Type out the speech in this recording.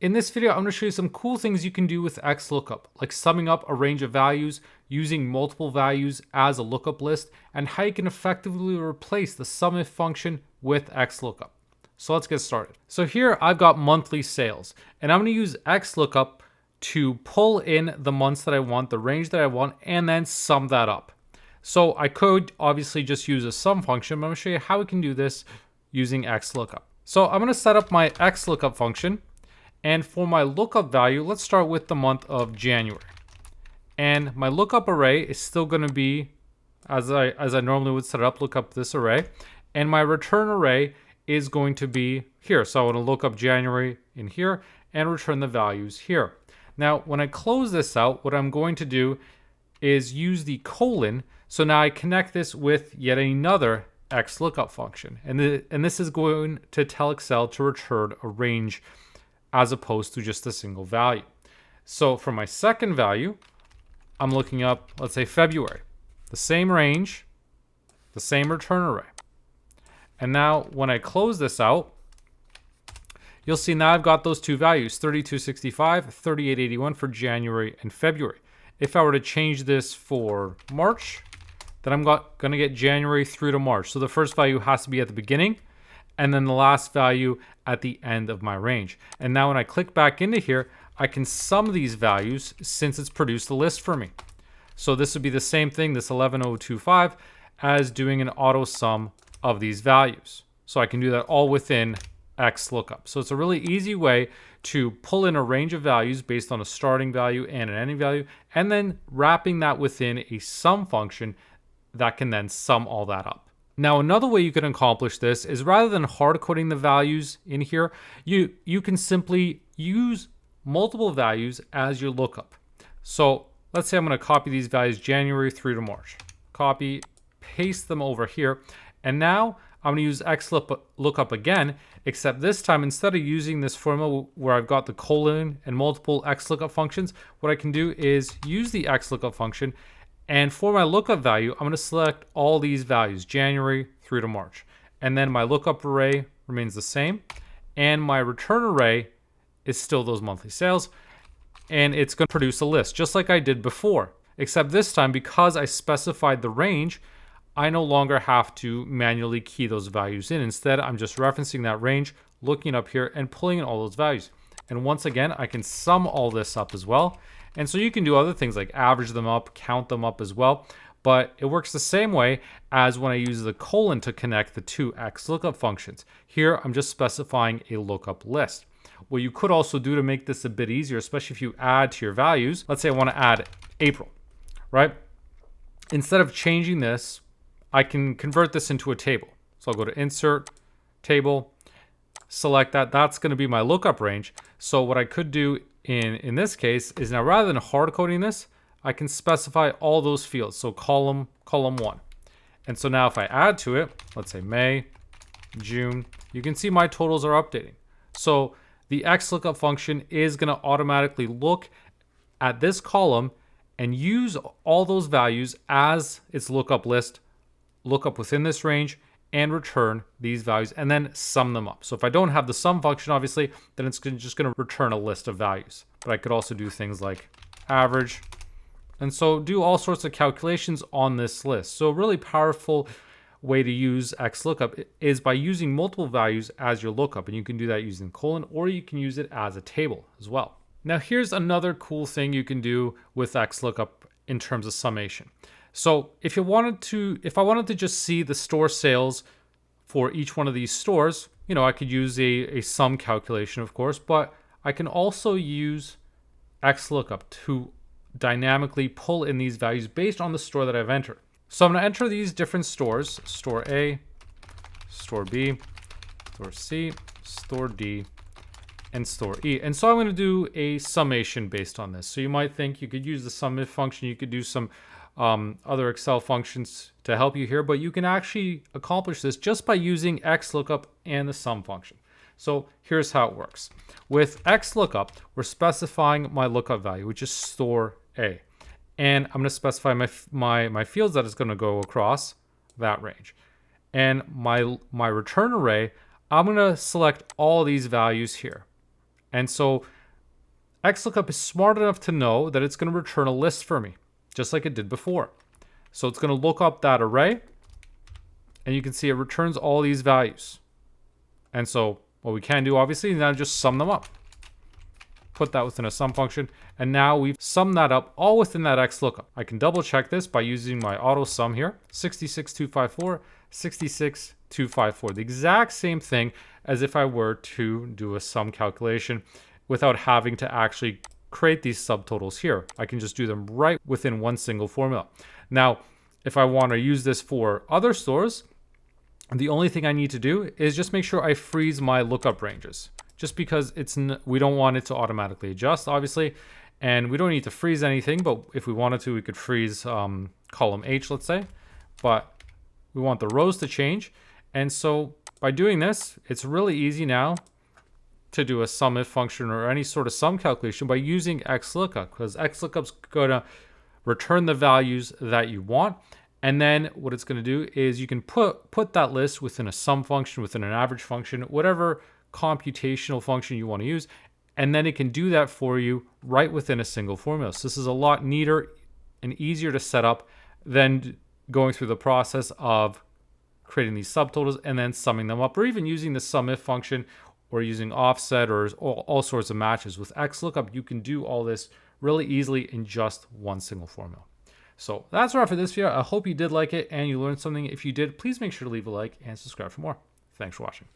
In this video, I'm going to show you some cool things you can do with XLOOKUP, like summing up a range of values, using multiple values as a lookup list, and how you can effectively replace the SUMIF function with XLOOKUP. So let's get started. So here I've got monthly sales, and I'm going to use XLOOKUP to pull in the months that I want, the range that I want, and then sum that up. So I could obviously just use a sum function, but I'm going to show you how we can do this using XLOOKUP. So I'm going to set up my XLOOKUP function. And for my lookup value, let's start with the month of January. And my lookup array is still going to be, as I normally would set it up, look up this array. And my return array is going to be here. So I want to look up January in here and return the values here. Now, when I close this out, what I'm going to do is use the colon. So now I connect this with yet another XLOOKUP function. And this is going to tell Excel to return a range as opposed to just a single value. So for my second value, I'm looking up, let's say February, the same range, the same return array. And now when I close this out, you'll see now I've got those two values, 3265, 3881 for January and February. If I were to change this for March, then I'm going to get January through to March. So the first value has to be at the beginning, and then the last value at the end of my range. And now when I click back into here, I can sum these values since it's produced a list for me. So this would be the same thing, this 11025, as doing an auto sum of these values. So I can do that all within XLOOKUP. So it's a really easy way to pull in a range of values based on a starting value and an ending value, and then wrapping that within a sum function that can then sum all that up. Now, another way you can accomplish this is rather than hard coding the values in here, you can simply use multiple values as your lookup. So let's say I'm going to copy these values January through to March. Copy, paste them over here. And now I'm going to use XLOOKUP again, except this time instead of using this formula where I've got the colon and multiple XLOOKUP functions, what I can do is use the XLOOKUP function. And for my lookup value, I'm going to select all these values, January through to March. And then my lookup array remains the same. And my return array is still those monthly sales. And it's going to produce a list, just like I did before. Except this time, because I specified the range, I no longer have to manually key those values in. Instead, I'm just referencing that range, looking up here, and pulling in all those values. And once again, I can sum all this up as well. And so you can do other things like average them up, count them up as well. But it works the same way as when I use the colon to connect the two XLOOKUP functions. Here, I'm just specifying a lookup list. What you could also do to make this a bit easier, especially if you add to your values, let's say I want to add April, right? Instead of changing this, I can convert this into a table. So I'll go to Insert, Table, select that. That's going to be my lookup range. So what I could do in this case is now rather than hard coding this, I can specify all those fields. So column 1. And so now if I add to it, let's say May, June, you can see my totals are updating. So the XLOOKUP function is going to automatically look at this column and use all those values as its lookup list, look up within this range, and return these values and then sum them up. So if I don't have the sum function, obviously, then it's just going to return a list of values. But I could also do things like average. And so do all sorts of calculations on this list. So a really powerful way to use XLOOKUP is by using multiple values as your lookup. And you can do that using colon, or you can use it as a table as well. Now here's another cool thing you can do with XLOOKUP in terms of summation. So if I wanted to just see the store sales for each one of these stores, I could use a sum calculation, of course, but I can also use XLOOKUP to dynamically pull in these values based on the store that I've entered. So I'm going to enter these different stores, store A, store B, store C, store D, and store E. And so I'm going to do a summation based on this. So you might think you could use the SUMIF function, you could do some other Excel functions to help you here, but you can actually accomplish this just by using XLOOKUP and the sum function. So here's how it works. With XLOOKUP, we're specifying my lookup value, which is store A. And I'm going to specify my fields that is going to go across that range. And my return array, I'm going to select all these values here. And so XLOOKUP is smart enough to know that it's going to return a list for me, just like it did before. So it's going to look up that array, and you can see it returns all these values. And so what we can do, obviously, is now just sum them up. Put that within a sum function, and now we've summed that up all within that XLOOKUP. I can double check this by using my auto sum here. 66254, 66254. The exact same thing as if I were to do a sum calculation without having to actually create these subtotals here. I can just do them right within one single formula. Now, if I want to use this for other stores, the only thing I need to do is just make sure I freeze my lookup ranges, just because we don't want it to automatically adjust, obviously, and we don't need to freeze anything, but if we wanted to, we could freeze column H, let's say, but we want the rows to change. And so by doing this, it's really easy now to do a sum if function or any sort of sum calculation by using XLOOKUP, because XLOOKUP's going to return the values that you want. And then what it's going to do is you can put that list within a sum function, within an average function, whatever computational function you want to use, and then it can do that for you right within a single formula. So this is a lot neater and easier to set up than going through the process of creating these subtotals and then summing them up, or even using the sum if function or using offset or all sorts of matches. With XLOOKUP, you can do all this really easily in just one single formula. So that's all for this video. I hope you did like it and you learned something. If you did, please make sure to leave a like and subscribe for more. Thanks for watching.